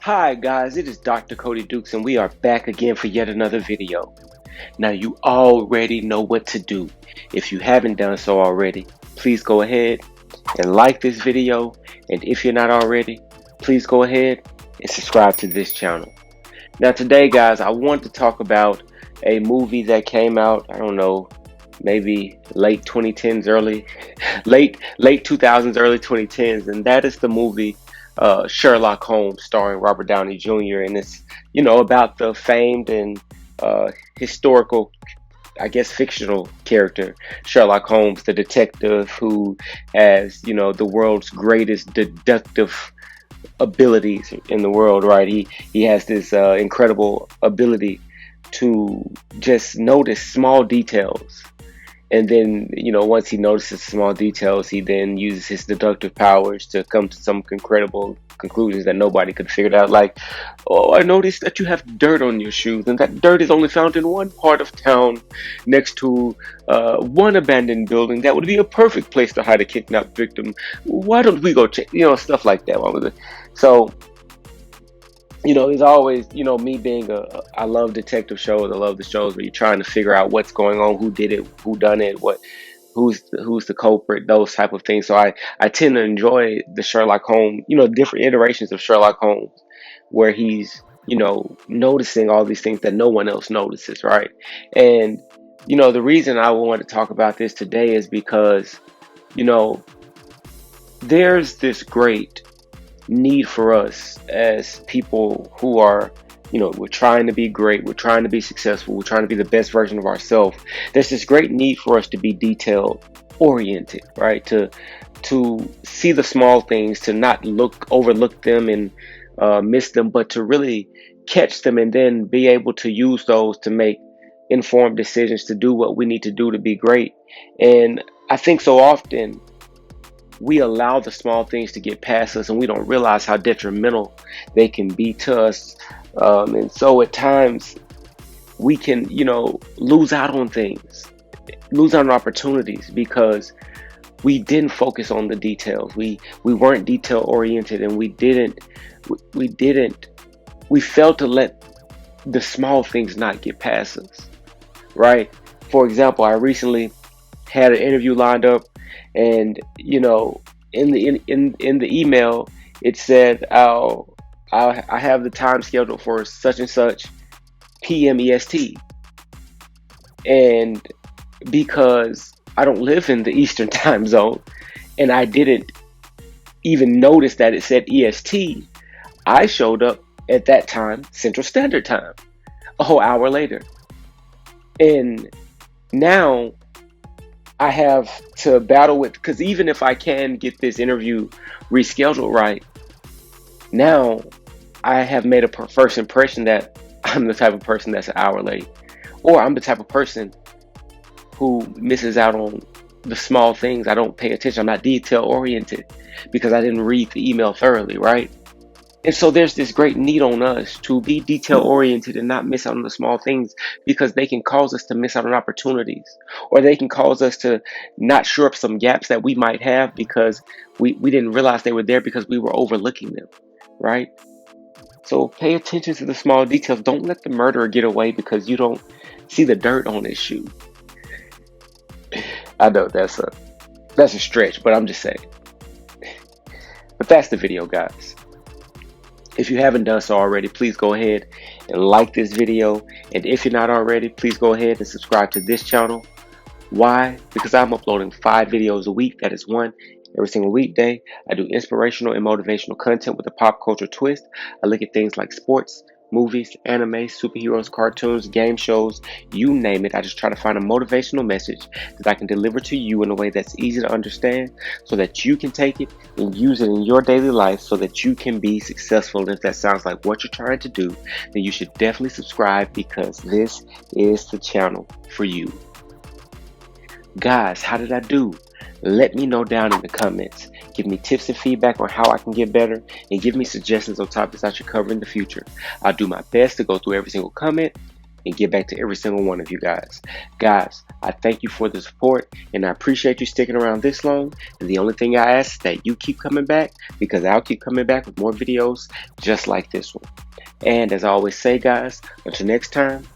Hi guys, it is Dr. Cody Dukes and we are back again for yet another video. Now you already know what to do. If you haven't done so already, please go ahead and like this video. And if you're not already, please go ahead and subscribe to this channel. Now today guys, I want to talk about a movie that came out, I don't know, maybe late 2010s, late 2000s, early 2010s, and that is the movie Sherlock Holmes, starring Robert Downey Jr. And it's about the famed and historical, I guess, fictional character Sherlock Holmes, the detective who has the world's greatest deductive abilities in the world. Right? He has this incredible ability to just notice small details, and then, once he notices small details, he then uses his deductive powers to come to some incredible conclusions that nobody could figure it out. Like, oh, I noticed that you have dirt on your shoes, and that dirt is only found in one part of town next to one abandoned building. That would be a perfect place to hide a kidnapped victim. Why don't we go check? Stuff like that. So, it's always, me being I love detective shows. I love the shows where you're trying to figure out what's going on, who did it, who done it, who's the culprit, those type of things. So I tend to enjoy the Sherlock Holmes, different iterations of Sherlock Holmes, where he's, noticing all these things that no one else notices, right? And, the reason I want to talk about this today is because, you know, there's this great need for us as people who are, we're trying to be great, we're trying to be successful, we're trying to be the best version of ourselves. There's this great need for us to be detail oriented, right? To see the small things, to not overlook them and miss them, but to really catch them and then be able to use those to make informed decisions, to do what we need to do to be great. And I think so often we allow the small things to get past us and we don't realize how detrimental they can be to us. And so at times we can, lose out on things, lose out on opportunities because we didn't focus on the details. We weren't detail oriented, and we failed to let the small things not get past us, right? For example, I recently had an interview lined up, and in the email it said I have the time scheduled for such and such PM EST, and because I don't live in the Eastern time zone and I didn't even notice that it said EST, I showed up at that time Central Standard Time a whole hour later. And now I have to battle with, because even if I can get this interview rescheduled right, now I have made a first impression that I'm the type of person that's an hour late, or I'm the type of person who misses out on the small things. I don't pay attention. I'm not detail oriented because I didn't read the email thoroughly, right? And so there's this great need on us to be detail oriented and not miss out on the small things, because they can cause us to miss out on opportunities, or they can cause us to not shore up some gaps that we might have because we didn't realize they were there because we were overlooking them, right? So pay attention to the small details. Don't let the murderer get away because you don't see the dirt on his shoe. I know that's a stretch, but I'm just saying. But that's the video, guys. If you haven't done so already, please go ahead and like this video. And if you're not already, please go ahead and subscribe to this channel. Why? Because I'm uploading 5 videos a week. That is one every single weekday. I do inspirational and motivational content with a pop culture twist. I look at things like sports, movies, anime, superheroes, cartoons, game shows, you name it. I just try to find a motivational message that I can deliver to you in a way that's easy to understand, so that you can take it and use it in your daily life so that you can be successful. And if that sounds like what you're trying to do, then you should definitely subscribe, because this is the channel for you. Guys, how did I do? Let me know down in the comments. Give me tips and feedback on how I can get better, and give me suggestions on topics I should cover in the future. I'll do my best to go through every single comment and get back to every single one of you guys. Guys, I thank you for the support, and I appreciate you sticking around this long. And the only thing I ask is that you keep coming back, because I'll keep coming back with more videos just like this one. And as I always say, guys, until next time,